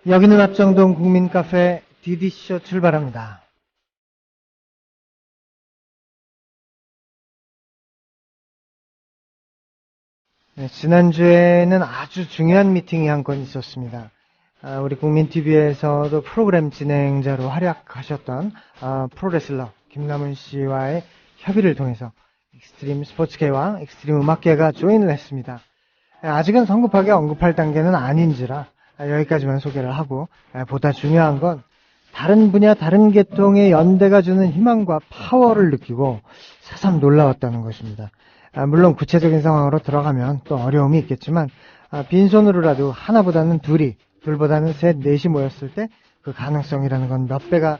여기는 합정동 국민카페 디디쇼 출발합니다. 네, 지난주에는 아주 중요한 미팅이 한 건 있었습니다. 우리 국민TV에서도 프로그램 진행자로 활약하셨던 프로레슬러 김남훈 씨와의 협의를 통해서 익스트림 스포츠계와 익스트림 음악계가 조인을 했습니다. 아직은 성급하게 언급할 단계는 아닌지라 여기까지만 소개를 하고, 보다 중요한 건 다른 분야 다른 계통의 연대가 주는 희망과 파워를 느끼고 새삼 놀라웠다는 것입니다. 물론 구체적인 상황으로 들어가면 또 어려움이 있겠지만 빈손으로라도 하나보다는 둘보다는 셋, 넷이 모였을 때 그 가능성이라는 건 몇 배가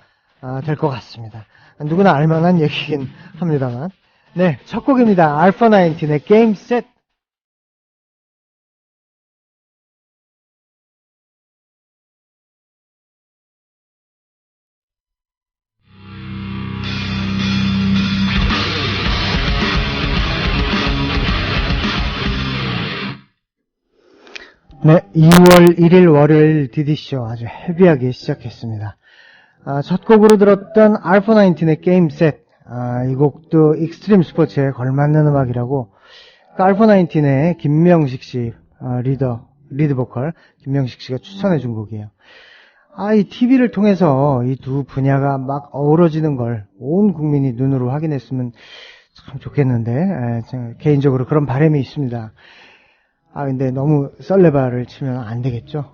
될 것 같습니다. 누구나 알만한 얘기긴 합니다만. 네, 첫 곡입니다. 알파 19의 게임 셋. 네, 2월 1일 월요일 디디쇼 아주 헤비하게 시작했습니다. 첫 곡으로 들었던 알파 19의 게임 셋. 이 곡도 익스트림 스포츠에 걸맞는 음악이라고 알파 19의 김명식 씨, 리드 보컬 김명식 씨가 추천해 준 곡이에요. 이 TV를 통해서 이 두 분야가 막 어우러지는 걸 온 국민이 눈으로 확인했으면 참 좋겠는데, 개인적으로 그런 바람이 있습니다. 근데 너무 썰레바를 치면 안 되겠죠?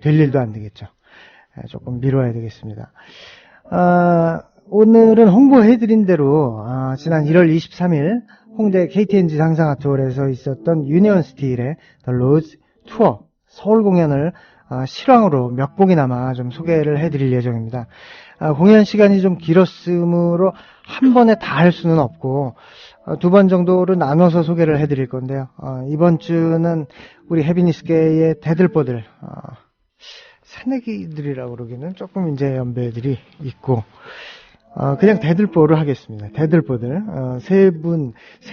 될 일도 안 되겠죠? 조금 미뤄야 되겠습니다. 오늘은 홍보해드린 대로, 지난 1월 23일 홍대 KTNG 상상아트홀에서 있었던 유니온 스틸의 The Rose 투어 서울 공연을 실황으로 몇 곡이나마 좀 소개를 해드릴 예정입니다. 공연 시간이 좀 길었으므로 한 번에 다 할 수는 없고, 두 번 정도로 나눠서 소개를 해드릴 건데요. 이번 주는 우리 해비니스계의 대들보들, 새내기들이라고 그러기는 조금 이제 연배들이 있고, 그냥 대들보를 하겠습니다. 대들보들, 세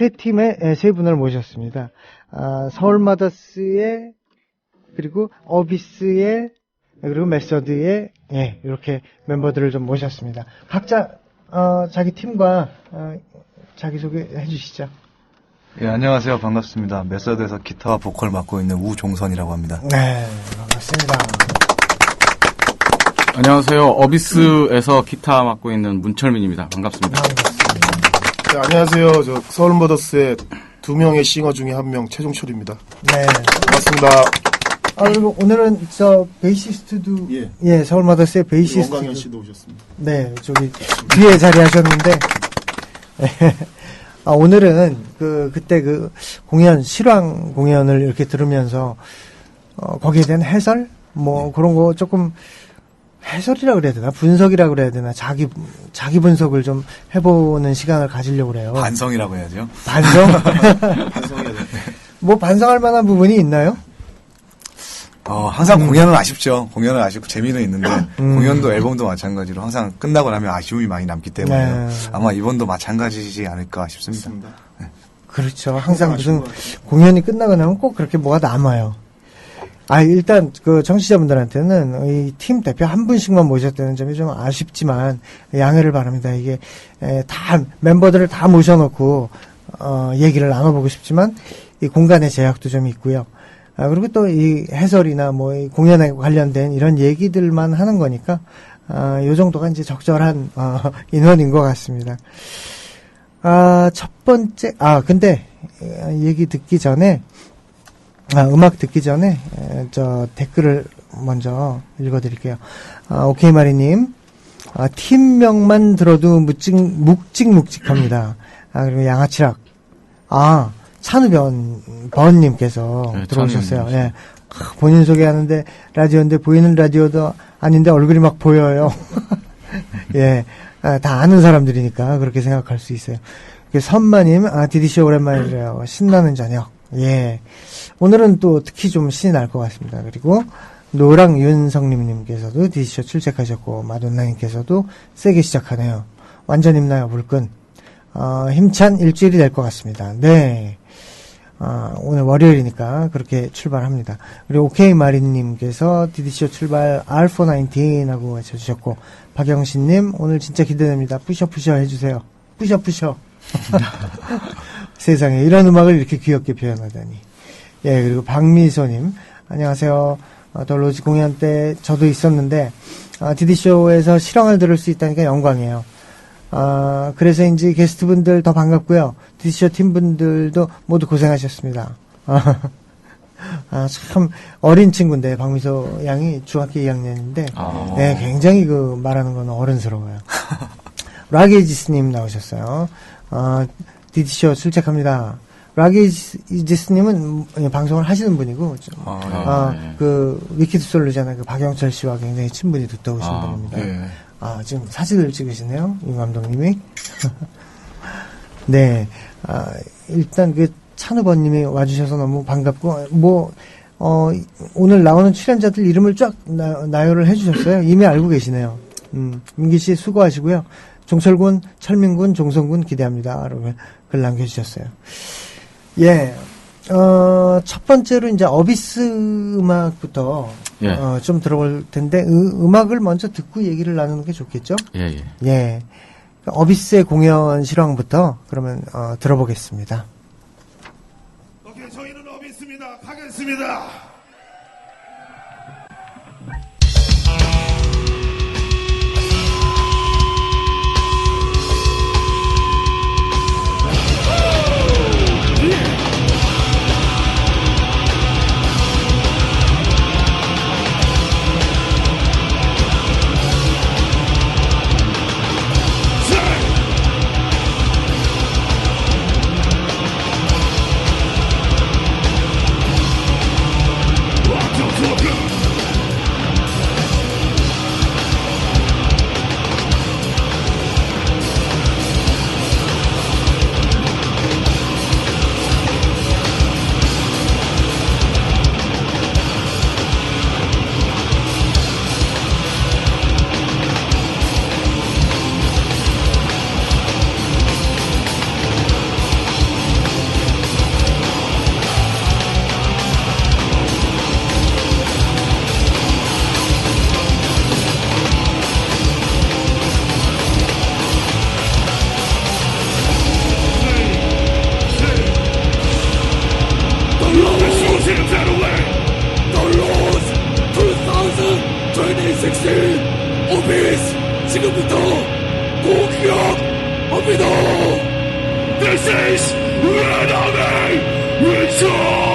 팀의 세 분을 모셨습니다. 서울마더스의, 그리고 어비스의, 그리고 메서드의, 이렇게 멤버들을 좀 모셨습니다. 각자, 자기 팀과, 자기소개 해주시죠. 예, 안녕하세요. 반갑습니다. 메서드에서 기타와 보컬 맡고 있는 우종선이라고 합니다. 네, 반갑습니다. 안녕하세요. 어비스에서 기타 맡고 있는 문철민입니다. 반갑습니다. 네, 안녕하세요. 저 서울머더스의 두 명의 싱어 중에 한 명 최종철입니다. 네. 반갑습니다. 그리고 오늘은 베이시스트도, 서울마더스의 베이시스트. 원강현 씨도 오셨습니다. 네, 저기, 뒤에 자리하셨는데, 오늘은 그때 실황 공연을 이렇게 들으면서, 거기에 대한 해설? 그런 거 조금, 해설이라 그래야 되나? 분석이라 그래야 되나? 자기 분석을 좀 해보는 시간을 가지려고 그래요. 반성이라고 해야죠. 반성? 반성해야 돼. 반성할 만한 부분이 있나요? 항상 공연은 아쉽죠. 공연은 아쉽고 재미는 있는데, 공연도 앨범도 마찬가지로 항상 끝나고 나면 아쉬움이 많이 남기 때문에 아마 이번도 마찬가지지 않을까 싶습니다. 네. 그렇죠. 항상 무슨 공연이 끝나고 나면 꼭 그렇게 뭐가 남아요. 일단 청취자분들한테는 이 팀 대표 한 분씩만 모셨다는 점이 좀 아쉽지만 양해를 바랍니다. 이게 다 멤버들을 다 모셔놓고 얘기를 나눠보고 싶지만 이 공간의 제약도 좀 있고요. 그리고 또 이 해설이나 이 공연에 관련된 이런 얘기들만 하는 거니까, 요 정도가 이제 적절한, 인원인 것 같습니다. 첫 번째, 근데, 얘기 듣기 전에, 음악 듣기 전에, 댓글을 먼저 읽어드릴게요. 오케이마리님, 팀명만 들어도 묵직묵직합니다. 그리고 양아치락. 찬우번님께서 들어오셨어요. 예. 본인 소개하는데 라디오인데 보이는 라디오도 아닌데 얼굴이 막 보여요. 예. 다 아는 사람들이니까 그렇게 생각할 수 있어요. 선마님, 디디쇼 오랜만이래요. 신나는 저녁. 예. 오늘은 또 특히 좀 신이 날 것 같습니다. 그리고 노랑윤성님께서도 디디쇼 출첵하셨고, 마돈나님께서도 세게 시작하네요. 완전 힘나요, 물끈. 힘찬 일주일이 될 것 같습니다. 네. 오늘 월요일이니까 그렇게 출발합니다. 그리고 오케이 마린님께서 디디쇼 출발 R419 하고 외쳐주셨고, 박영신님 오늘 진짜 기대됩니다. 뿌셔뿌셔 해주세요. 뿌셔뿌셔. 세상에 이런 음악을 이렇게 귀엽게 표현하다니. 예, 그리고 박미소님 안녕하세요. 더 로지 공연 때 저도 있었는데 디디쇼에서 실황을 들을 수 있다니까 영광이에요. 그래서인지 게스트분들 더 반갑고요. 디디쇼 팀분들도 모두 고생하셨습니다. 참 어린 친구인데 박미소 양이 중학교 2학년인데 네, 굉장히 그 말하는 건 어른스러워요. 라게이지스님 나오셨어요. 디디쇼 출첵합니다. 라게이지스님은 방송을 하시는 분이고, 그 위키드 솔루잖아요. 그 박영철 씨와 굉장히 친분이 두터우신 분입니다. 네. 지금 사진을 찍으시네요, 임 감독님이. 네, 일단 그 찬우버님이 와주셔서 너무 반갑고, 오늘 나오는 출연자들 이름을 쫙 나열을 해주셨어요. 이미 알고 계시네요. 민기 씨 수고하시고요. 종철군, 철민군, 종성군 기대합니다. 여러분 글 남겨주셨어요. 예, 첫 번째로 이제 어비스 음악부터 좀 들어볼 텐데 음악을 먼저 듣고 얘기를 나누는 게 좋겠죠? 예. 어비스의 공연 실황부터 그러면 들어보겠습니다. 오케이, 저희는 어비스입니다. 가겠습니다. 지금부터 공격합니다. This is Enemy Return!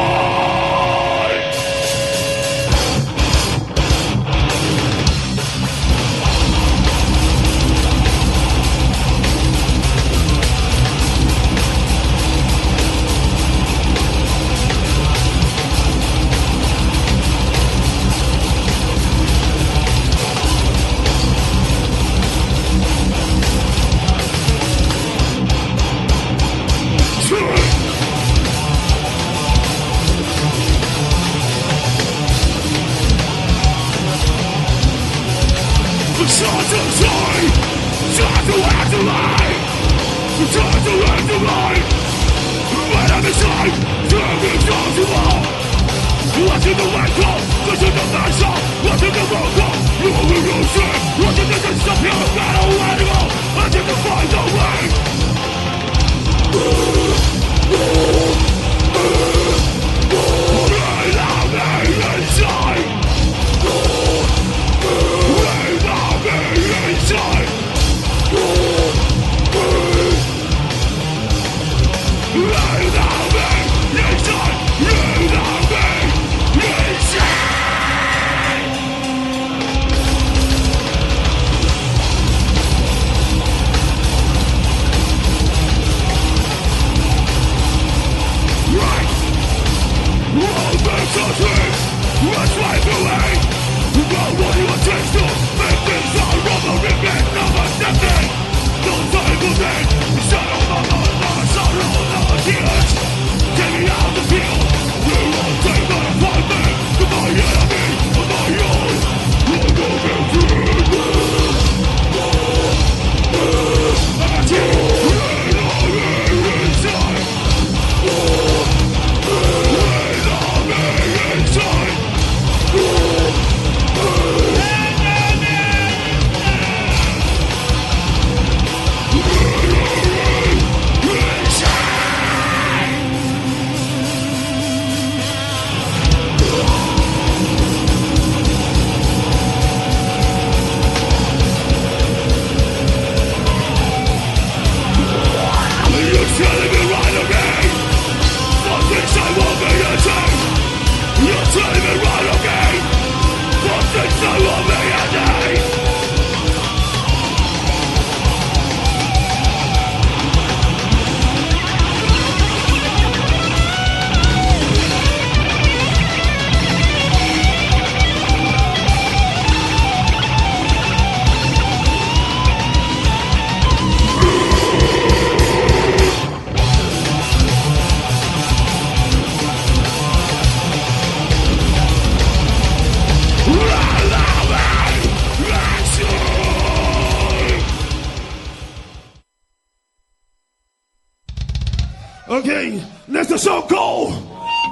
again. Let the song go.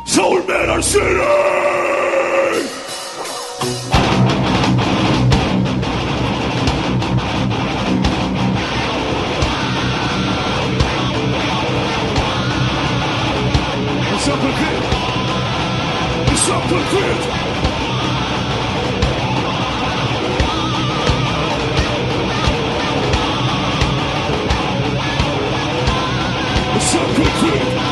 Soul Metal City. It's up again. It's up again. It's up again.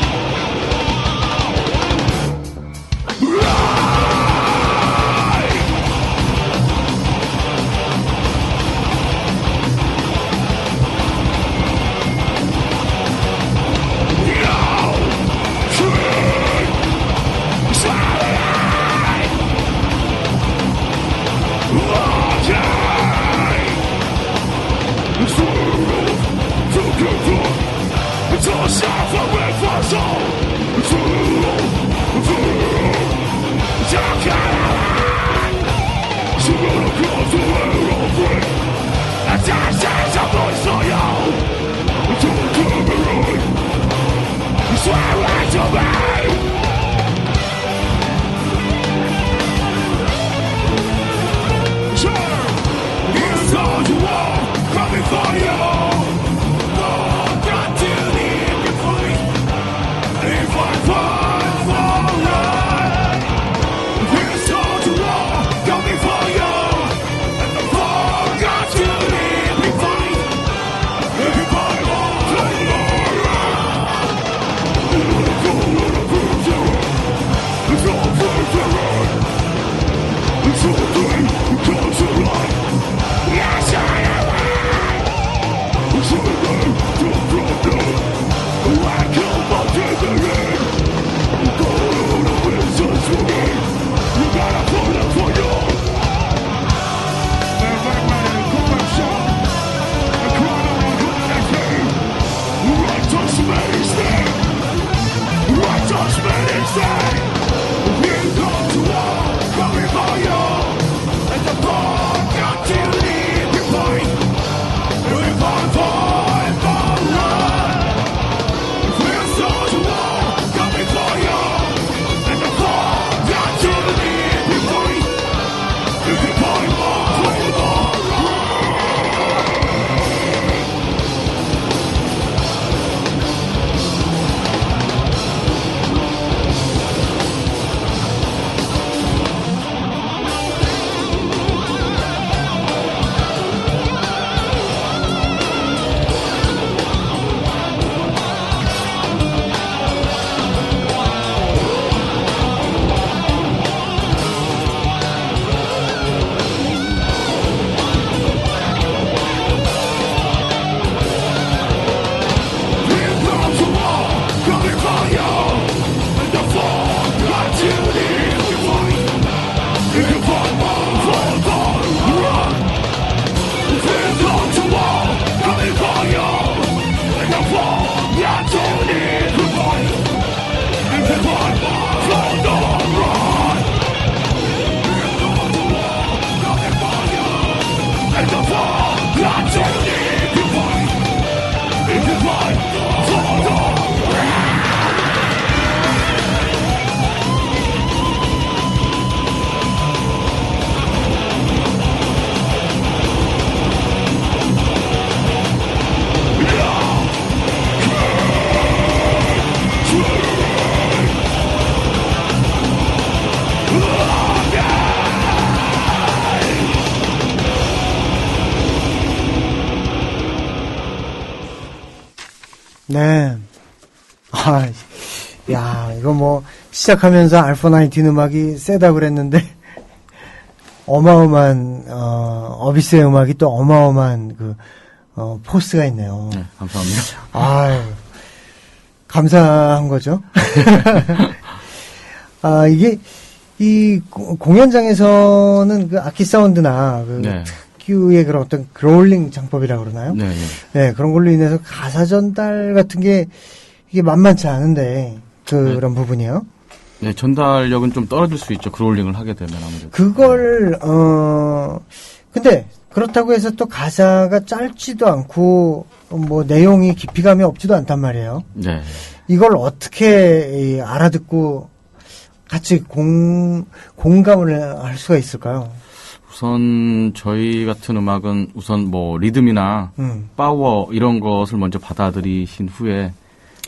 네. 야, 이거 뭐, 시작하면서 알파 19 음악이 세다 그랬는데, 어마어마한, 어비스의 음악이 또 어마어마한 포스가 있네요. 네, 감사합니다. 아유, 감사한 거죠. 이게, 이 공연장에서는 그 악기 사운드나 네. 특유의 그런 어떤 그롤링 장법이라고 그러나요? 네, 네. 네, 그런 걸로 인해서 가사 전달 같은 게 이게 만만치 않은데 그런 부분이요. 네, 전달력은 좀 떨어질 수 있죠. 그롤링을 하게 되면 아무래도. 그걸 근데 그렇다고 해서 또 가사가 짧지도 않고 뭐 내용이 깊이감이 없지도 않단 말이에요. 네. 이걸 어떻게 알아듣고 같이 공감을 할 수가 있을까요? 우선 저희 같은 음악은 우선 뭐 리듬이나 파워 이런 것을 먼저 받아들이신 후에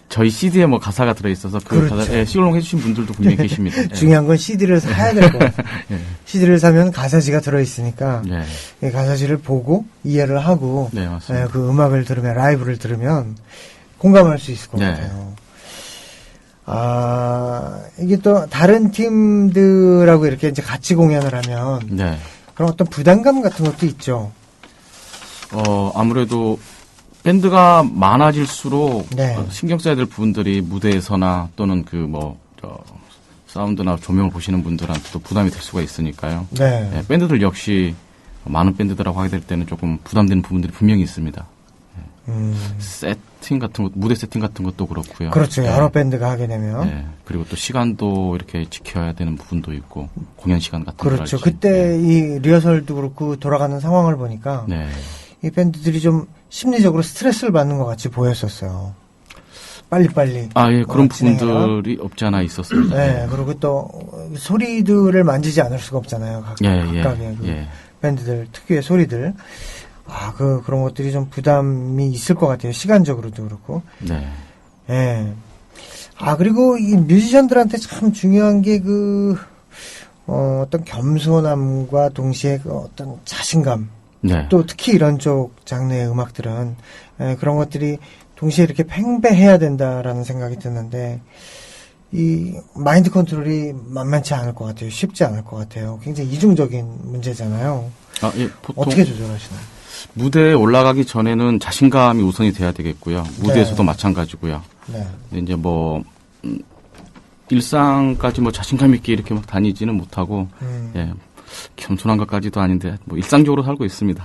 저희 CD에 뭐 가사가 들어있어서 그 그렇죠. 가사에 시롱 해주신 분들도 분명히 계십니다. 예. 중요한 건 CD를 사야 될 거예요. 예. CD를 사면 가사지가 들어있으니까 예. 이 가사지를 보고 이해를 하고 네, 맞습니다. 그 음악을 들으면 라이브를 들으면 공감할 수 있을 것 네. 같아요. 이게 또 다른 팀들하고 이렇게 이제 같이 공연을 하면 네. 그런 어떤 부담감 같은 것도 있죠. 아무래도 밴드가 많아질수록 네. 신경 써야 될 부분들이 무대에서나 또는 사운드나 조명을 보시는 분들한테도 부담이 될 수가 있으니까요. 네. 예, 밴드들 역시 많은 밴드들하고 하게 될 때는 조금 부담되는 부분들이 분명히 있습니다. 세팅 같은 것, 무대 세팅 같은 것도 그렇고요. 그렇죠. 예. 여러 밴드가 하게 되면. 예. 그리고 또 시간도 이렇게 지켜야 되는 부분도 있고 공연 시간 같은 그렇죠. 거랄지. 그때 이 리허설도 그렇고 돌아가는 상황을 보니까 네. 이 밴드들이 좀 심리적으로 스트레스를 받는 것 같이 보였었어요. 빨리빨리. 예, 그런 진행해라. 부분들이 없지 않아 있었습니다. 네, 그리고 또 소리들을 만지지 않을 수가 없잖아요. 각각의 그 예. 밴드들 특유의 소리들. 그런 것들이 좀 부담이 있을 것 같아요. 시간적으로도 그렇고. 네. 예. 그리고 이 뮤지션들한테 참 중요한 게 어떤 겸손함과 동시에 그 어떤 자신감. 네. 또 특히 이런 쪽 장르의 음악들은 그런 것들이 동시에 이렇게 팽배해야 된다라는 생각이 드는데 이 마인드 컨트롤이 만만치 않을 것 같아요. 쉽지 않을 것 같아요. 굉장히 이중적인 문제잖아요. 예, 보통 어떻게 조절하시나요? 무대에 올라가기 전에는 자신감이 우선이 돼야 되겠고요. 무대에서도 마찬가지고요. 네. 이제 일상까지 자신감 있게 이렇게 막 다니지는 못하고, 예, 겸손한 것까지도 아닌데, 일상적으로 살고 있습니다.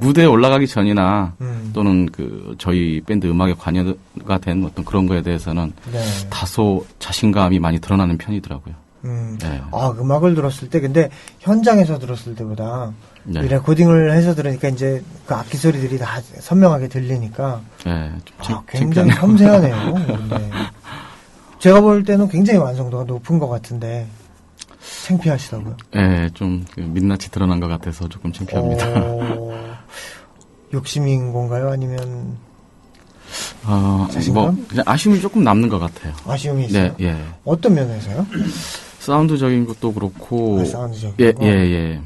무대에 올라가기 전이나, 또는 저희 밴드 음악에 관여가 된 어떤 그런 거에 대해서는 네. 다소 자신감이 많이 드러나는 편이더라고요. 네. 음악을 들었을 때, 근데 현장에서 들었을 때보다 네. 이 레코딩을 해서 들으니까 이제 그 악기 소리들이 다 선명하게 들리니까 예, 좀 굉장히 섬세하네요. 네. 제가 볼 때는 굉장히 완성도가 높은 것 같은데 창피하시다고요? 예, 좀 민낯이 드러난 것 같아서 조금 창피합니다. 욕심인 건가요? 아니면 그냥 아쉬움이 조금 남는 것 같아요. 아쉬움이 있어요? 네, 예. 어떤 면에서요? 사운드적인 것도 그렇고. 사운드적인 예, 거? 예.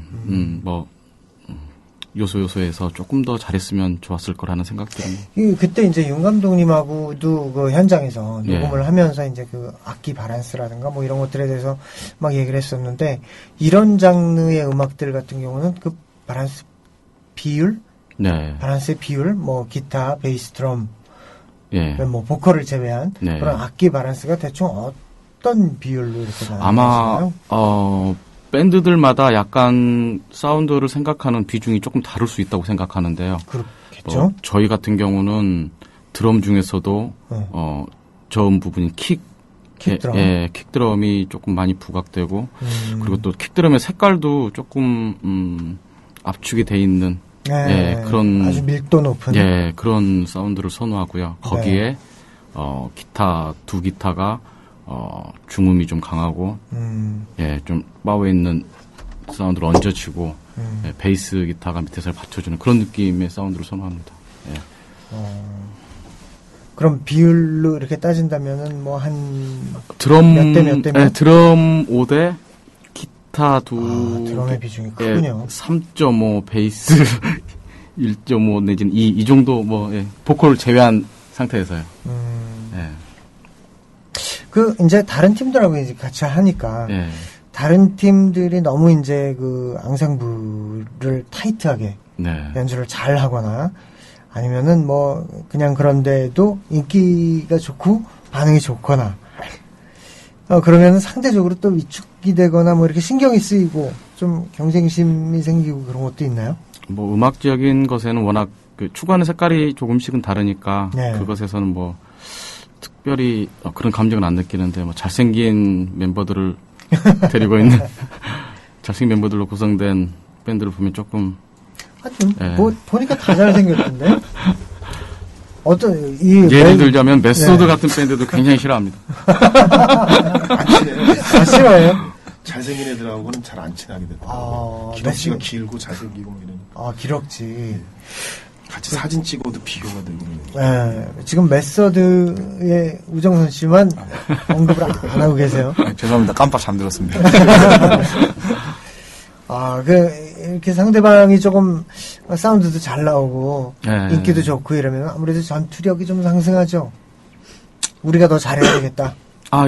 요소에서 조금 더 잘했으면 좋았을 거라는 생각들은. 그때 이제 윤 감독님하고도 그 현장에서 예. 녹음을 하면서 이제 그 악기 바란스라든가 뭐 이런 것들에 대해서 막 얘기를 했었는데 이런 장르의 음악들 같은 경우는 그 바란스 비율? 네. 바란스의 비율, 뭐 기타, 베이스, 드럼, 예. 뭐 보컬을 제외한 네. 그런 악기 바란스가 대충 어떤 비율로 이렇게 아마, 나눠지나요? 밴드들마다 약간 사운드를 생각하는 비중이 조금 다를 수 있다고 생각하는데요. 그렇겠죠. 저희 같은 경우는 드럼 중에서도, 저음 부분인 킥드럼. 예, 킥드럼이 조금 많이 부각되고, 그리고 또 킥드럼의 색깔도 조금, 압축이 돼 있는, 네, 그런. 아주 밀도 높은. 예, 그런 사운드를 선호하고요. 거기에, 두 기타가, 중음이 좀 강하고, 예, 좀 파워 있는 사운드를 얹어치고, 예, 베이스 기타가 밑에서 받쳐주는 그런 느낌의 사운드를 선호합니다. 예. 그럼 비율로 이렇게 따진다면은 뭐 한 드럼 몇 대 몇 대면? 예, 드럼 5대 기타 드럼의 비중이 크군요. 3.5 베이스 1.5 내지는 2 정도 보컬을 제외한 상태에서요. 예. 이제 다른 팀들하고 이제 같이 하니까 예. 다른 팀들이 너무 이제 그 앙상블을 타이트하게 네. 연주를 잘 하거나 아니면은 뭐 그냥 그런데도 인기가 좋고 반응이 좋거나 그러면은 상대적으로 또 위축이 되거나 뭐 이렇게 신경이 쓰이고 좀 경쟁심이 생기고 그런 것도 있나요? 뭐 음악적인 것에는 워낙 추구하는 색깔이 조금씩은 다르니까 네. 그것에서는 뭐 특별히 그런 감정은 안 느끼는데 뭐 잘생긴 멤버들을 데리고 있는 잘생긴 멤버들로 구성된 밴드를 보면 조금 하여튼 예. 뭐 보니까 다 잘생겼던데. 예를 들자면 메소드 네. 같은 밴드도 굉장히 싫어합니다. 안 친해요. 아, 싫어요? 잘생긴 애들하고는 잘 안 친하게 되더라고요. 아, 기럭지가 길고 잘생기고 뭐 이러니까. 아, 기럭지. 같이 사진 찍어도 비교가 되고 그러니까. 예, 지금 메서드의 우정선 씨만 언급을 안 하고 계세요. 죄송합니다. 깜빡 잠들었습니다. 아, 이렇게 상대방이 조금 사운드도 잘 나오고, 예. 인기도 좋고 이러면 아무래도 전투력이 좀 상승하죠. 우리가 더 잘해야 되겠다.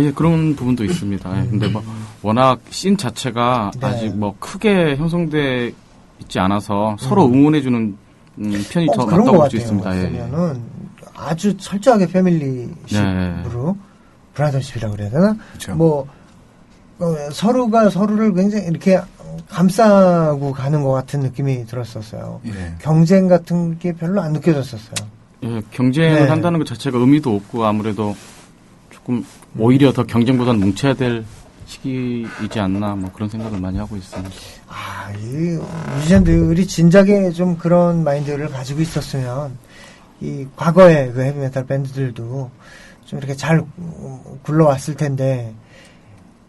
예, 그런 부분도 있습니다. 예, 근데 뭐, 워낙 씬 자체가 네. 아직 뭐, 크게 형성돼 있지 않아서 서로 응원해주는 편이 더 그런 맞다고 것 볼 수 같아요. 있습니다. 예. 그러면은 아주 철저하게 패밀리십으로, 네. 브라더십이라고 그래야 되나? 그렇죠. 뭐, 서로가 서로를 굉장히 이렇게 감싸고 가는 것 같은 느낌이 들었었어요. 예. 경쟁 같은 게 별로 안 느껴졌었어요. 예, 경쟁을 네. 한다는 것 자체가 의미도 없고 아무래도 조금 오히려 더 경쟁보다는 뭉쳐야 될 시기이지 않나 뭐 그런 생각을 많이 하고 있습니다. 아, 이 뮤지션들이 진작에 좀 그런 마인드를 가지고 있었으면 이 과거의 그 헤비메탈 밴드들도 좀 이렇게 잘 굴러왔을 텐데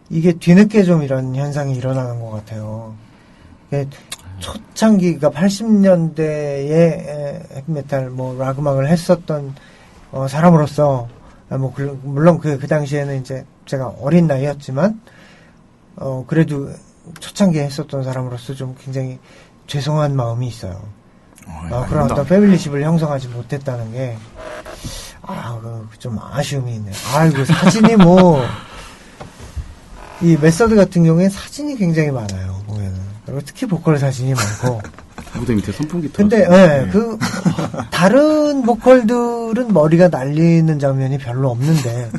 이게 뒤늦게 좀 이런 현상이 일어나는 것 같아요. 이게 초창기가 80년대에 헤비메탈 뭐 락 음악을 했었던 사람으로서 물론 그 당시에는 이제 제가 어린 나이였지만 그래도 초창기에 했었던 사람으로서 좀 굉장히 죄송한 마음이 있어요. 그런 어떤 패밀리십을 형성하지 못했다는 게, 좀 아쉬움이 있네요. 아이고, 사진이 이 메서드 같은 경우에 사진이 굉장히 많아요, 보면은. 그리고 특히 보컬 사진이 많고. 무대 밑에 선풍기 근데, 틀었어요. 다른 보컬들은 머리가 날리는 장면이 별로 없는데,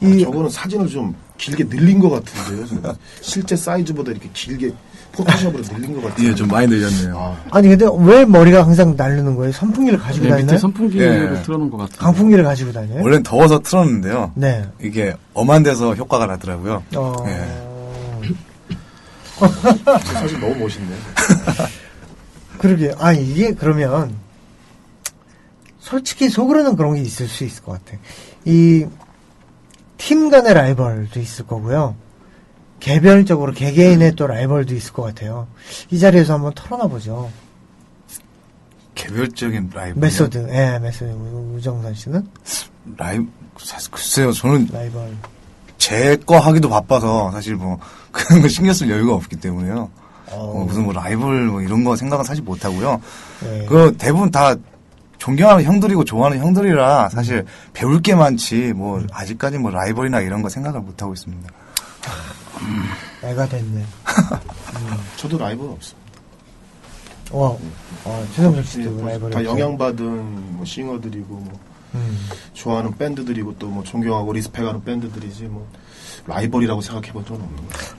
저거는 사진을 좀 길게 늘린 것 같은데요. 지금. 실제 사이즈보다 이렇게 길게 포토샵으로 늘린 것 같아요. 예, 좀 많이 늘렸네요. 아니, 근데 왜 머리가 항상 날리는 거예요? 선풍기를 가지고 네, 다니나요? 밑에 선풍기를 예. 틀어놓은 것 같아요. 강풍기를 가지고 다녀요? 원래는 더워서 틀었는데요. 네. 이게 엄한 데서 효과가 나더라고요. 예. 저 사진 너무 멋있네. 그러게. 이게 그러면 솔직히 속으로는 그런 게 있을 수 있을 것 같아. 이 팀 간의 라이벌도 있을 거고요. 개별적으로 개개인의 또 라이벌도 있을 것 같아요. 이 자리에서 한번 털어놔 보죠. 개별적인 라이브. 메소드. 메소드. 우정선 씨는? 글쎄요, 저는 라이벌. 제 거 하기도 바빠서 사실 뭐 그런 거 신경 쓸 여유가 없기 때문에요. 무슨 뭐 라이벌 뭐 이런 거 생각은 사실 못 하고요. 네. 그 대부분 다 존경하는 형들이고 좋아하는 형들이라 사실 배울 게 많지 뭐 아직까지 뭐 라이벌이나 이런 거 생각을 못 하고 있습니다. 애가 됐네. 저도 라이벌은 없습니다. 최성철 씨도 라이벌이 다 없어요? 영향받은 뭐 싱어들이고 뭐 좋아하는 밴드들이고 또 뭐 존경하고 리스펙하는 밴드들이지 뭐 라이벌이라고 생각해 본 적은 없는 것 같아요.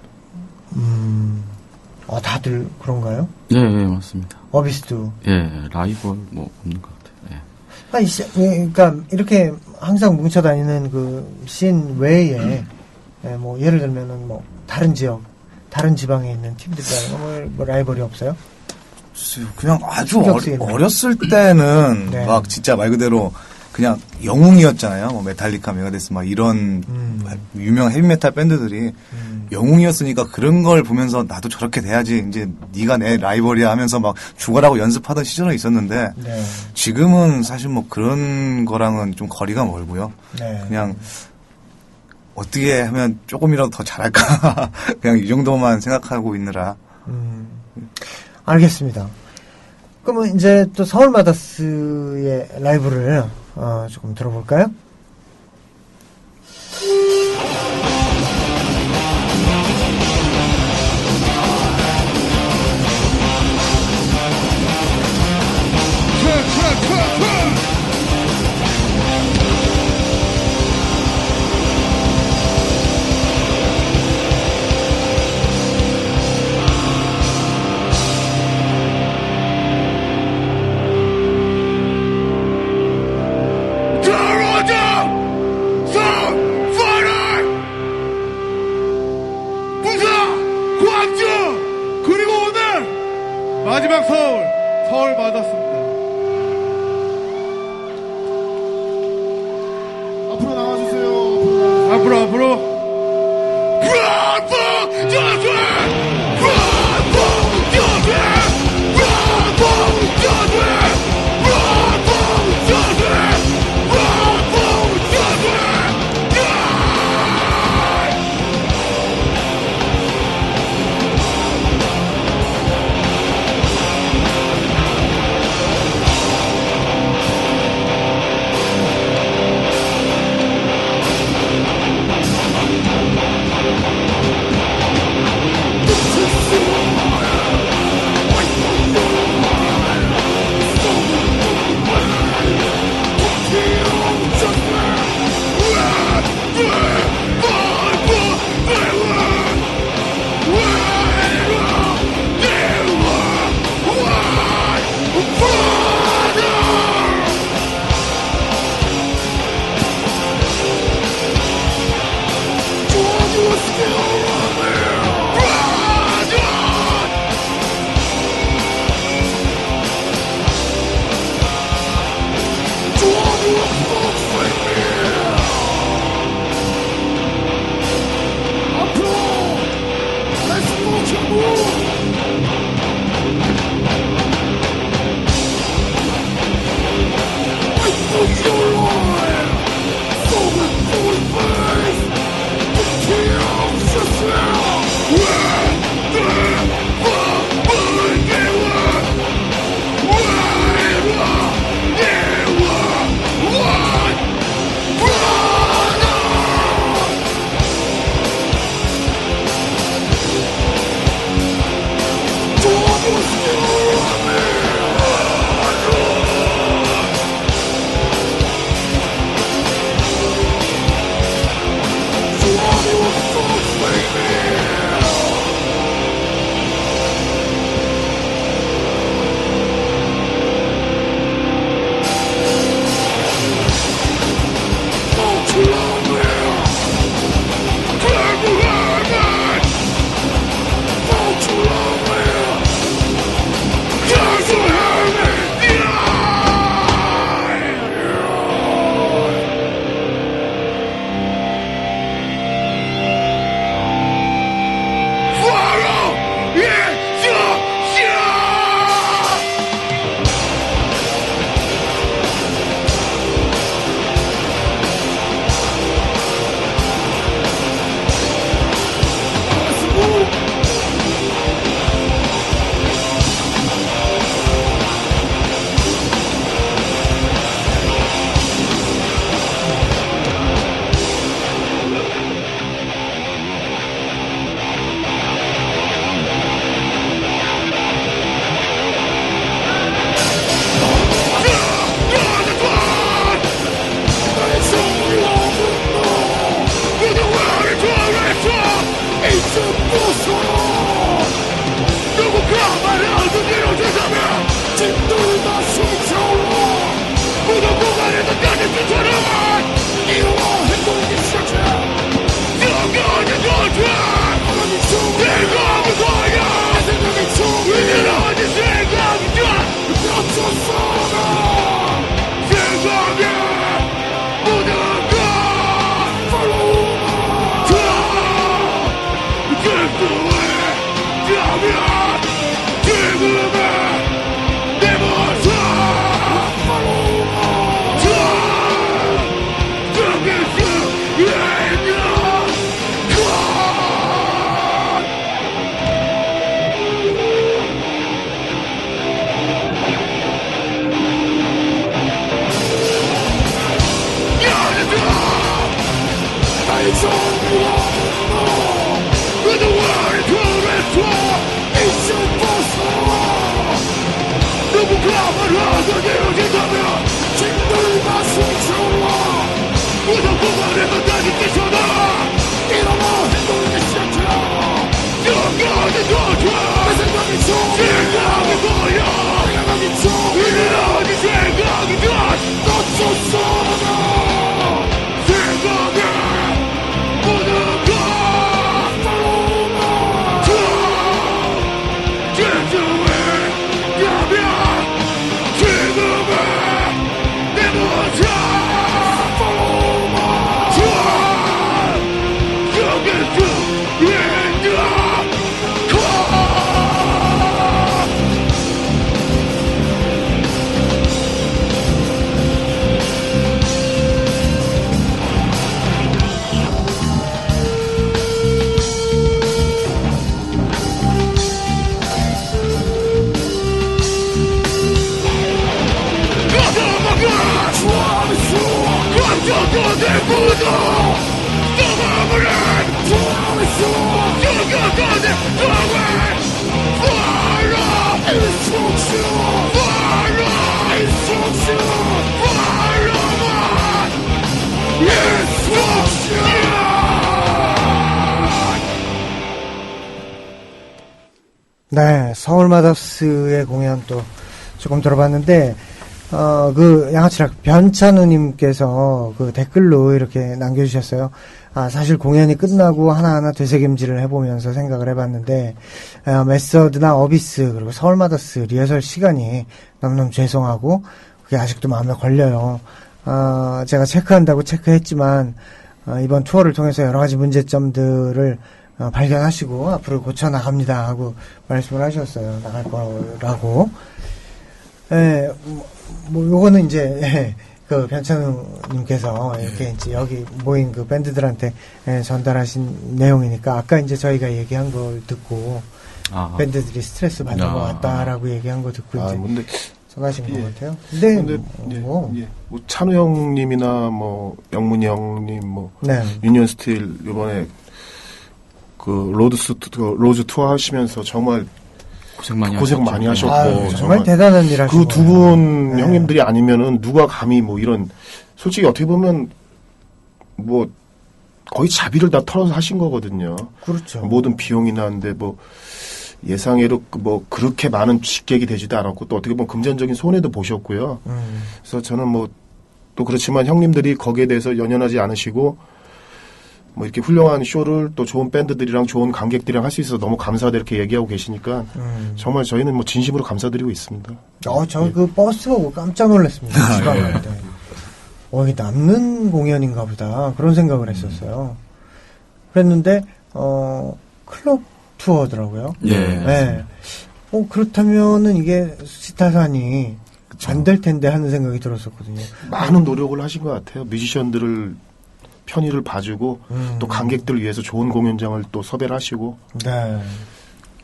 다들 그런가요? 네, 맞습니다. 어비스도. 예, 라이벌 뭐 없는 것 같아요. 예. 그러니까 이렇게 항상 뭉쳐 다니는 그 씬 외에 뭐 예를 들면은 뭐 다른 지역, 다른 지방에 있는 팀들이랑 뭐 라이벌이 없어요? 그냥 아주 신경 쓰이는. 어렸을 때는 네. 막 진짜 말 그대로 그냥 영웅이었잖아요. 뭐 메탈리카, 메가데스 막 이런 유명 헤비메탈 밴드들이 영웅이었으니까 그런 걸 보면서 나도 저렇게 돼야지 이제 네가 내 라이벌이야 하면서 막 죽어라고 연습하던 시절은 있었는데 네. 지금은 사실 뭐 그런 거랑은 좀 거리가 멀고요. 네. 그냥 어떻게 하면 조금이라도 더 잘할까 그냥 이 정도만 생각하고 있느라. 알겠습니다. 그러면 이제 또 서울마다스의 라이브를 조금 들어볼까요? 부산, 광주, 그리고 오늘 감동을 받았습니다. 앞으로 나와주세요. 앞으로. 네, 서울마더스의 공연 또 조금 들어봤는데, 양아치락 변찬우님께서 그 댓글로 이렇게 남겨주셨어요. 사실 공연이 끝나고 하나하나 되새김질을 해보면서 생각을 해봤는데, 메서드나 어비스, 그리고 서울마더스 리허설 시간이 너무너무 죄송하고, 그게 아직도 마음에 걸려요. 제가 체크한다고 체크했지만, 이번 투어를 통해서 여러 가지 문제점들을 발견하시고 앞으로 고쳐나갑니다 하고 말씀을 하셨어요. 나갈 거라고. 예, 요거는 이제, 그 변찬우님께서 이렇게 이제 여기 모인 그 밴드들한테 전달하신 내용이니까 아까 이제 저희가 얘기한 걸 듣고 밴드들이 스트레스 받는 것 같다라고 얘기한 거 듣고 이제 근데 전하신 것 같아요. 근데 뭐 찬우 형님이나 뭐 영문이 형님 뭐 네. 유니언 스틸 이번에 그 로즈 투어 하시면서 정말 고생 많이 하셨고 정말 대단한 일 하시고 그 두 분 형님들이 아니면은 누가 감히 뭐 이런 솔직히 어떻게 보면 뭐 거의 자비를 다 털어서 하신 거거든요. 그렇죠. 모든 비용이나 한데 뭐 예상외로 뭐 그렇게 많은 식객이 되지도 않았고 또 어떻게 보면 금전적인 손해도 보셨고요. 그래서 저는 뭐 또 그렇지만 형님들이 거기에 대해서 연연하지 않으시고 뭐 이렇게 훌륭한 쇼를 또 좋은 밴드들이랑 좋은 관객들이랑 할 수 있어서 너무 감사하다 이렇게 얘기하고 계시니까 정말 저희는 뭐 진심으로 감사드리고 있습니다. 저 그 버스 보고 깜짝 놀랐습니다. 집안 갈 때. 이게 남는 공연인가 보다 그런 생각을 했었어요. 그랬는데 클럽 투어더라고요. 예. 네. 그렇다면은 이게 스타산이 안 될 텐데 하는 생각이 들었었거든요. 많은 노력을 하신 것 같아요. 뮤지션들을 편의를 봐주고 또 관객들을 위해서 좋은 공연장을 또 섭외를 하시고. 네.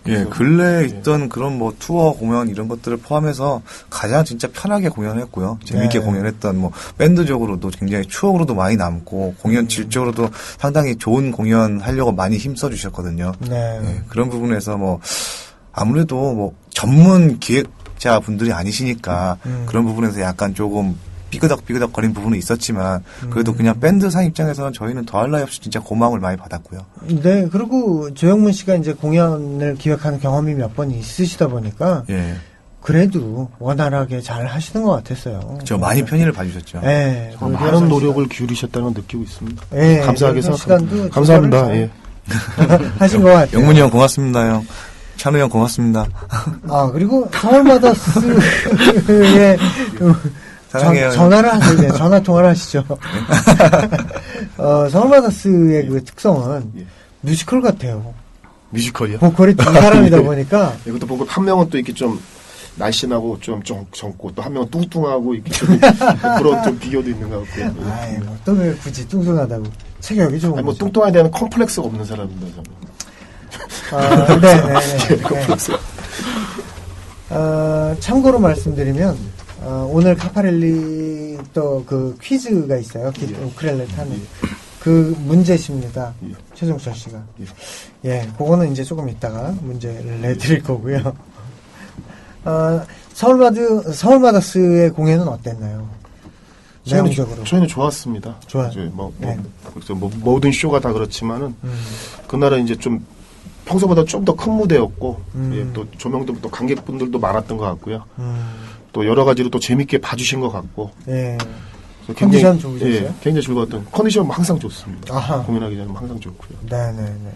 예, 근래에 있던 그런 뭐 투어 공연 이런 것들을 포함해서 가장 진짜 편하게 공연했고요. 재밌게 공연했던 뭐 밴드적으로도 굉장히 추억으로도 많이 남고 공연 질적으로도 상당히 좋은 공연 하려고 많이 힘써 주셨거든요. 네. 예, 그런 부분에서 뭐 아무래도 뭐 전문 기획자 분들이 아니시니까 그런 부분에서 약간 조금 삐그덕거린 부분은 있었지만 그래도 그냥 밴드사 입장에서는 저희는 더할 나위 없이 진짜 고마움을 많이 받았고요. 네, 그리고 조영문 씨가 이제 공연을 기획하는 경험이 몇 번 있으시다 보니까 예. 그래도 원활하게 잘 하시는 것 같았어요. 저 많이 편의를 봐주셨죠. 네, 많은 노력을 기울이셨다는 걸 느끼고 있습니다. 네, 감사하게 생각합니다. 감사합니다. 예. 하신 것 같아요. 영문이 형 고맙습니다, 형. 찬우 형 고맙습니다. 그리고 서울마더스의 사랑해요. 전화를 하세요. 네, 전화 통화를 하시죠. 서울마더스의 그 특성은 뮤지컬 같아요. 뮤지컬이요? 보컬이 두 사람이다 보니까. 이것도 보고 한 명은 또 이렇게 좀 날씬하고 좀 젊고 또 한 명은 뚱뚱하고 이렇게 좀 그런 좀 비교도 있는 것 같고요. 또 왜 굳이 뚱뚱하다고. 체격이 좋은 뭐 거죠. 뚱뚱하게 대한 컴플렉스가 없는 사람입니다, 저는. 네. 컴플렉스. 참고로 말씀드리면, 오늘 카파렐리 또 그 퀴즈가 있어요. 우크렐레 타는. 그 문제십니다. 최종철 씨가. 예, 그거는 이제 조금 이따가 문제를 내드릴 거고요. 서울마더스의 공연은 어땠나요? 내용적으로. 저희는 좋았습니다. 좋아요. 모든 쇼가 다 그렇지만은, 그날은 이제 좀 평소보다 좀 더 큰 무대였고, 또 조명도 또 관객분들도 많았던 것 같고요. 또 여러 가지로 또 재밌게 봐주신 것 같고. 예. 컨디션 좋으셨어요? 예, 굉장히 즐거웠던. 컨디션 항상 좋습니다. 아하. 공연하기 전에 항상 좋고요. 네네네.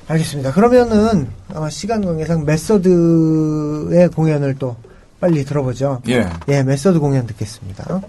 알겠습니다. 그러면은 시간 관계상 메서드의 공연을 또 빨리 들어보죠. 예. 예, 메서드 공연 듣겠습니다.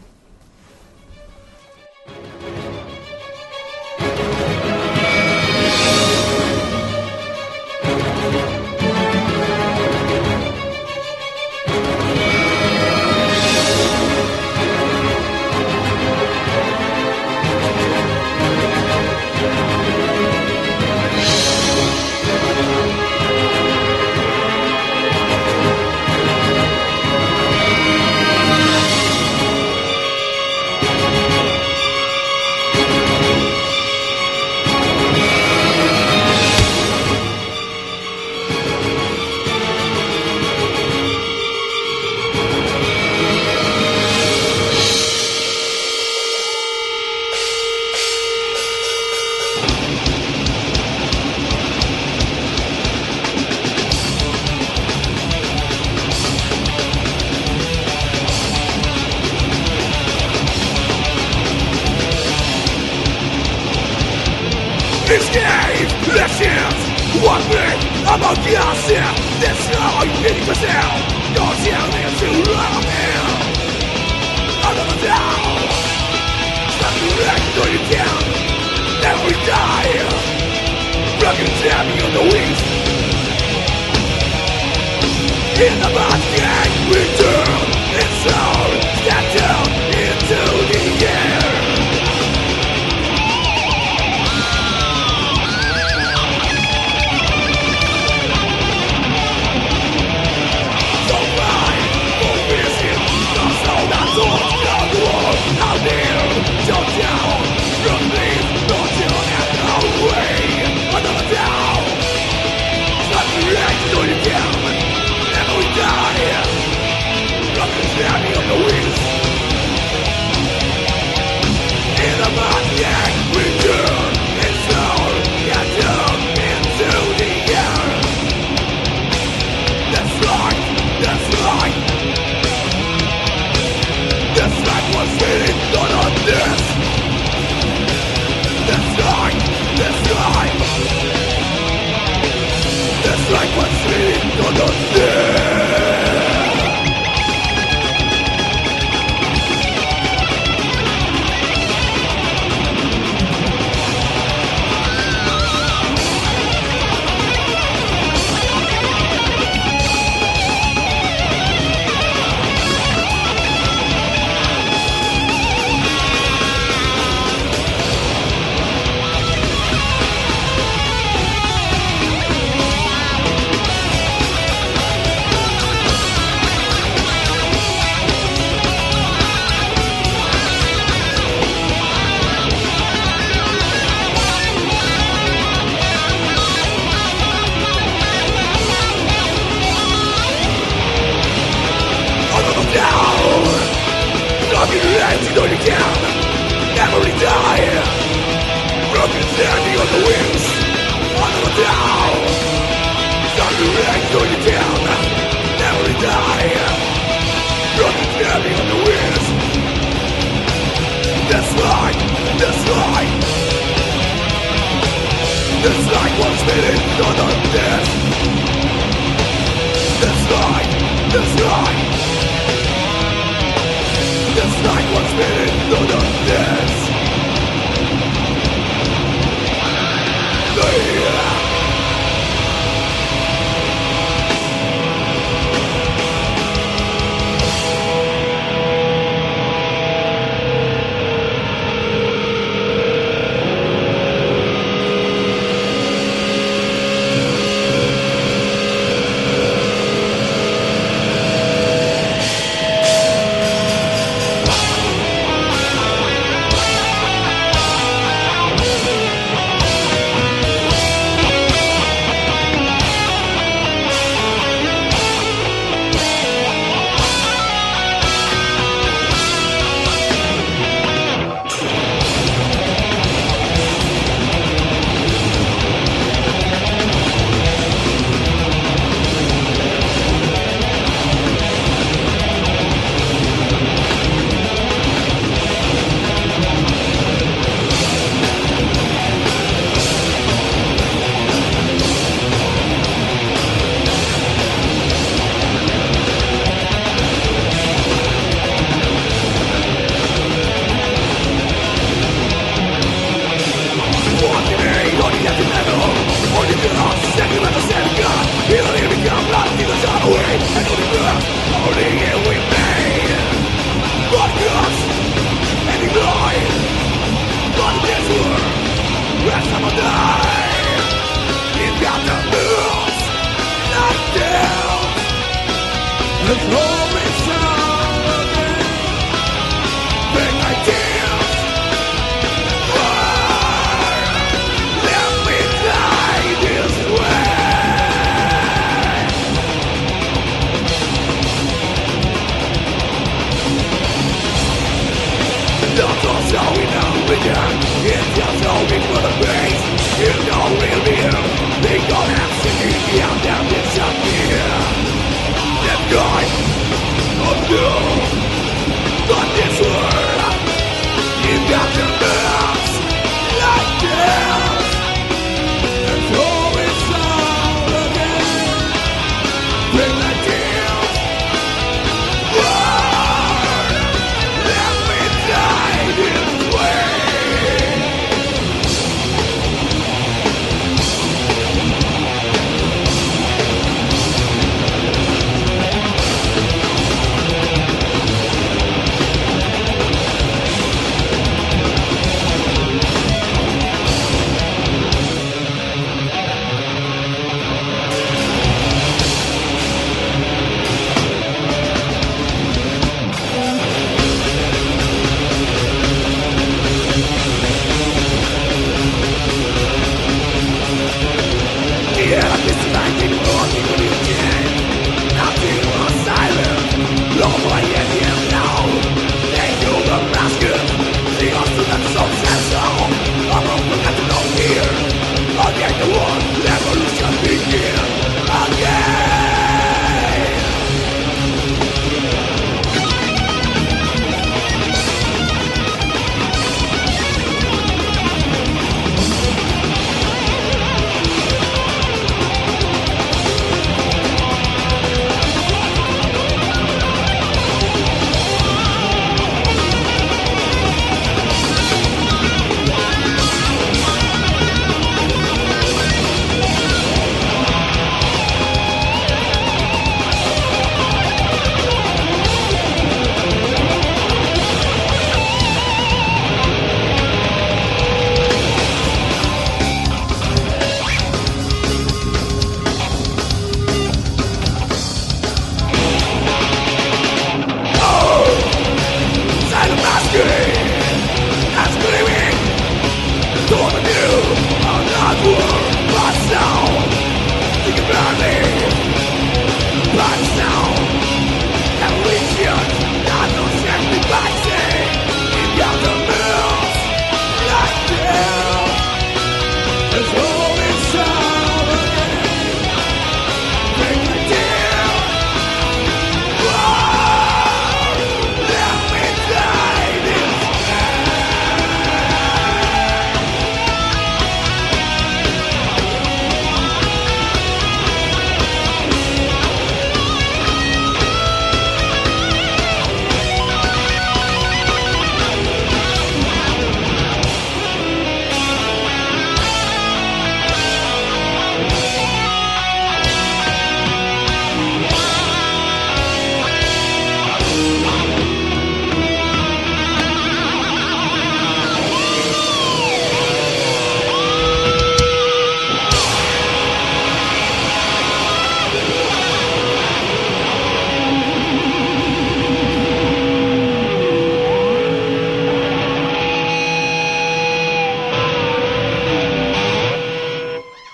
escape, lessons. One thing about the asset, that's how you need to sell. Don't tell me to love him. Another down. Stop the wreck, throw you down. Never we die. Broken champion on the wings. In the basket, we turn. It's all step down into the air. Out there, jump down, from me, don't you have no way. Another down, stop the reaction, throw you down, never we die. Rock the jamming on the wings. In the basket, we turn, it's all, get down into the air. That's right, that's right. That's like what's really done on this. That's right, that's right. That's like what's really done on this.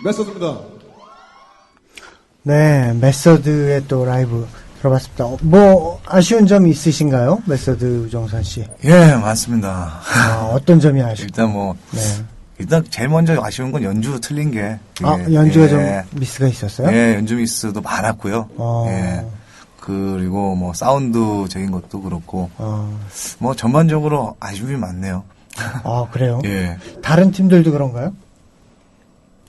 메소드입니다. 네, 메서드의 또 라이브 들어봤습니다. 뭐 아쉬운 점이 있으신가요, 메서드 우정선 씨? 예, 맞습니다. 어떤 점이 아쉽? 일단 뭐 네. 일단 제일 먼저 아쉬운 건 연주 틀린 게. 연주가 좀 미스가 있었어요? 예, 연주 미스도 많았고요. 예. 그리고 뭐 사운드적인 것도 그렇고 뭐 전반적으로 아쉬움이 많네요. 그래요? 예. 다른 팀들도 그런가요?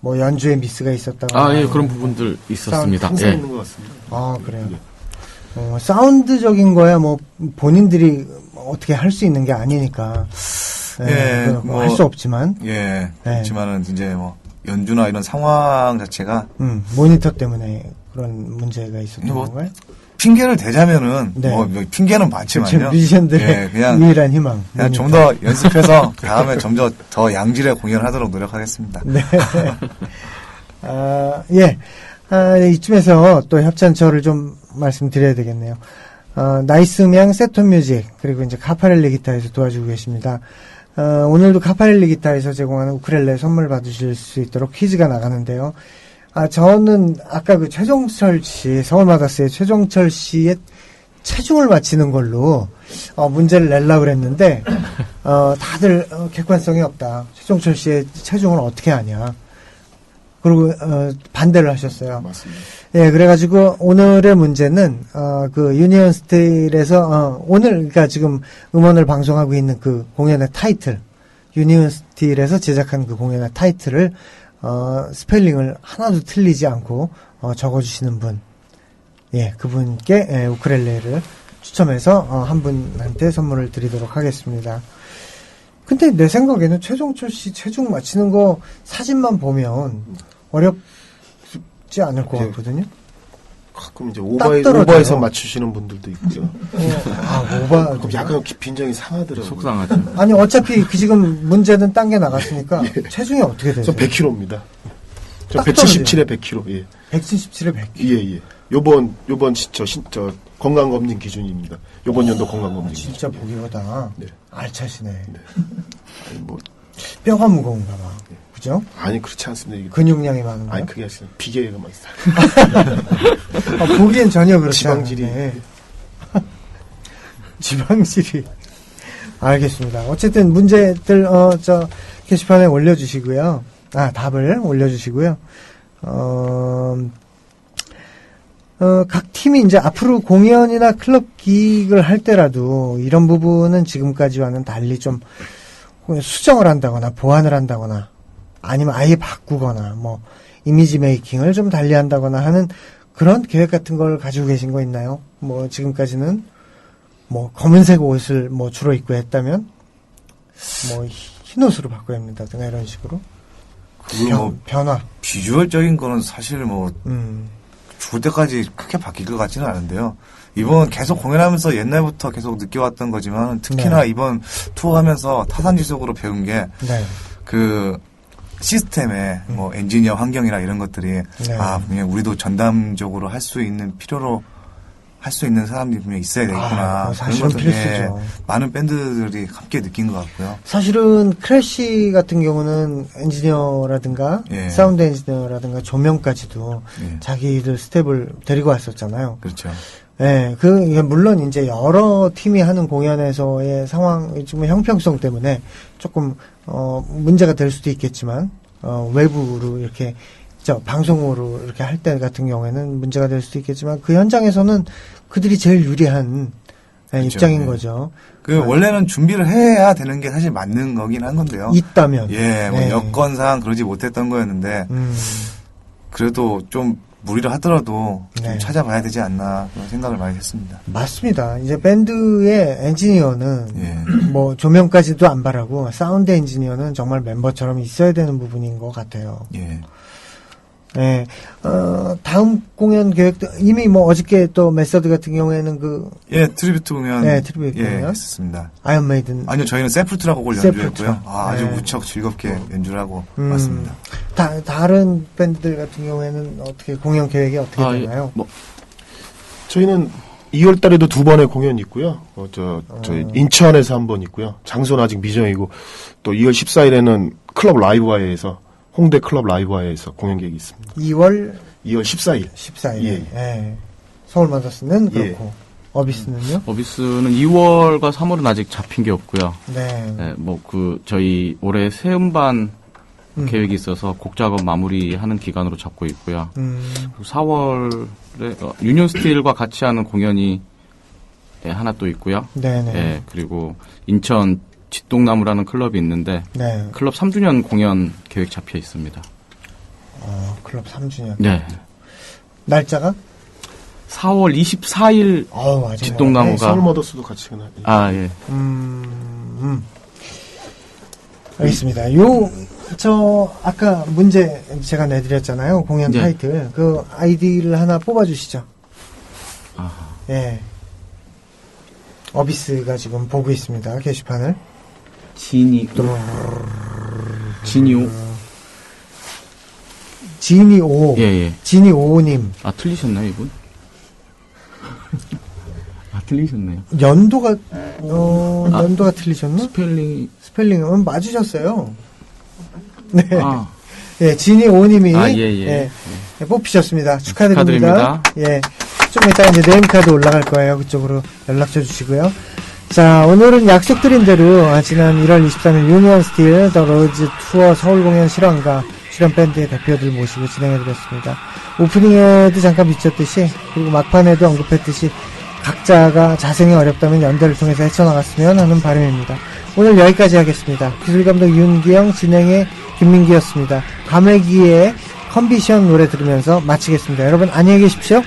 뭐 연주에 미스가 있었다고? 예, 그런 부분들 있었습니다. 항상 예. 있는 것 같습니다. 그래요. 사운드적인 거야 뭐 본인들이 어떻게 할 수 있는 게 아니니까. 예, 뭐 할 수 없지만. 예. 그렇지만은 이제 뭐 연주나 이런 상황 자체가 모니터 때문에 그런 문제가 있었던 뭐 건가요? 핑계를 대자면은 네. 뭐 핑계는 많지만요. 뮤지션들의 예, 그냥 유일한 희망. 그냥 좀 더 연습해서 다음에 좀 더 양질의 공연을 하도록 노력하겠습니다. 네. 예. 이쯤에서 또 협찬처를 좀 말씀드려야 되겠네요. 나이스명 세톤뮤직 그리고 이제 카파렐리 기타에서 도와주고 계십니다. 오늘도 카파렐리 기타에서 제공하는 우쿨렐레 선물 받으실 수 있도록 퀴즈가 나가는데요. 저는 아까 그 최종철 씨, 서울마다스의 최종철 씨의 체중을 맞히는 걸로 문제를 내려고 그랬는데 다들 객관성이 없다. 최종철 씨의 체중을 어떻게 아냐. 그리고 반대를 하셨어요. 맞습니다. 예, 그래가지고 오늘의 문제는 그 유니언 스틸에서 오늘 그러니까 지금 음원을 방송하고 있는 그 공연의 타이틀, 유니언 스틸에서 제작한 그 공연의 타이틀을 스펠링을 하나도 틀리지 않고 적어주시는 분, 예, 그분께 우쿨렐레를 추첨해서 한 분한테 선물을 드리도록 하겠습니다. 근데 내 생각에는 최종철 씨 체중 맞히는 거 사진만 보면 어렵지 않을 것 같거든요. 가끔 이제 떨어져요. 오버해서 맞추시는 분들도 있고요. 오버. 그럼 약간 빈정이 상하더라고요. 속상하죠. 아니 어차피 그 지금 문제는 딴 게 나갔으니까 체중이 어떻게 되세요? 저 100kg입니다. 저 딱 177에 100kg. 예. 177에 100. 예. 요번 저 건강검진 기준입니다. 요번 연도 건강검진 기준. 진짜 보기보다 네. 알차시네. 아니 뭐 뼈가 무거운가 봐. 그죠? 아니 그렇지 않습니다. 이게 근육량이 많은가? 아니 그게 아니라 비계가 많습니다. 보기엔 전혀 그렇지 지방질이. 않은데. 지방질이. 알겠습니다. 어쨌든 문제들 저 게시판에 올려주시고요. 답을 올려주시고요. 각 팀이 이제 앞으로 공연이나 클럽 기획을 할 때라도 이런 부분은 지금까지와는 달리 좀 수정을 한다거나 보완을 한다거나 아니면 아예 바꾸거나 뭐 이미지 메이킹을 좀 달리 한다거나 하는 그런 계획 같은 걸 가지고 계신 거 있나요? 뭐 지금까지는 뭐 검은색 옷을 뭐 주로 입고 했다면 뭐 흰 옷으로 바꿔야 합니다든가 이런 식으로 변화. 비주얼적인 거는 사실 뭐 죽을 때까지 크게 바뀔 것 같지는 않은데요. 이번 계속 공연하면서 옛날부터 계속 느껴왔던 거지만 특히나 네. 이번 투어하면서 타산지속으로 배운 게 그 시스템의 뭐 엔지니어 환경이나 이런 것들이 분명히 우리도 전담적으로 할 수 있는 필요로 할 수 있는 사람들이 분명히 있어야 되겠구나. 사실은 필수죠. 많은 밴드들이 함께 느낀 것 같고요. 사실은 크래쉬 같은 경우는 엔지니어라든가 사운드 엔지니어라든가 조명까지도 자기들 스텝을 데리고 왔었잖아요. 그렇죠. 예, 물론 이제 여러 팀이 하는 공연에서의 상황, 좀 형평성 때문에 조금, 문제가 될 수도 있겠지만, 외부로 이렇게, 방송으로 이렇게 할 때 같은 경우에는 문제가 될 수도 있겠지만, 그 현장에서는 그들이 제일 유리한 그렇죠. 입장인 거죠. 원래는 준비를 해야 되는 게 사실 맞는 거긴 한 건데요. 있다면. 예, 뭐 여건상 그러지 못했던 거였는데, 그래도 좀 무리를 하더라도 좀 찾아봐야 되지 않나 그런 생각을 많이 했습니다. 맞습니다. 이제 밴드의 엔지니어는 뭐 조명까지도 안 바라고 사운드 엔지니어는 정말 멤버처럼 있어야 되는 부분인 것 같아요. 예. 다음 공연 계획도 이미 뭐 어저께 또 메서드 같은 경우에는 트리뷰트 공연. 트리뷰트 공연 했었습니다. 아이언 메이든. 아니요, 저희는 세프트라 곡을 연주했고요. 아주 무척 즐겁게 연주를 하고 왔습니다. 다른 밴드들 같은 경우에는 어떻게 공연 계획이 어떻게 되나요? 저희는 2월 달에도 2번의 공연이 있고요. 저희 인천에서 한 번 있고요. 장소는 아직 미정이고 또 2월 14일에는 클럽 라이브와에서 홍대 클럽 라이브화에서 공연 계획이 있습니다. 2월 14일. 14일. 예. 예. 서울 마더스는 예. 그렇고 어비스는요? 어비스는 2월과 3월은 아직 잡힌 게 없고요. 네. 네, 뭐 저희 올해 새 음반 계획이 있어서 곡 작업 마무리하는 기간으로 잡고 있고요. 4월에 유니온 스틸과 같이 하는 공연이 하나 또 있고요. 네네. 예, 그리고 인천 뒷동나무라는 클럽이 있는데 네. 클럽 3주년 공연 계획 잡혀 있습니다. 클럽 3주년. 네. 날짜가? 4월 24일 아직 뒷동나무가 서울 머더스도 같이 하나. 아, 예. 알겠습니다. 아까 문제 제가 내드렸잖아요. 공연 네. 타이틀. 그 아이디를 하나 뽑아주시죠. 아하. 예. 어비스가 지금 보고 있습니다. 게시판을. 지니오. 지니오. 예, 예. 지니오님. 아, 틀리셨나요, 이분? 아, 틀리셨네요. 연도가 틀리셨나? 스펠링은 맞으셨어요. 네. 아, 예, 지니오님이. 아, 예. 뽑히셨습니다. 축하드립니다. 축하드립니다. 예. 좀 이따 이제 네임카드 올라갈 거예요. 그쪽으로 연락처 주시고요. 자, 오늘은 약속드린 대로 지난 1월 23일 유니온 스틸 더 로즈 투어 서울 공연 실황과 출연 밴드의 대표들 모시고 진행해드렸습니다. 오프닝에도 잠깐 비쳤듯이 그리고 막판에도 언급했듯이 각자가 자생이 어렵다면 연대를 통해서 헤쳐나갔으면 하는 바람입니다. 오늘 여기까지 하겠습니다. 기술감독 윤기영, 진행의 김민기였습니다. 감회기의 컨디션 노래 들으면서 마치겠습니다. 여러분 안녕히 계십시오.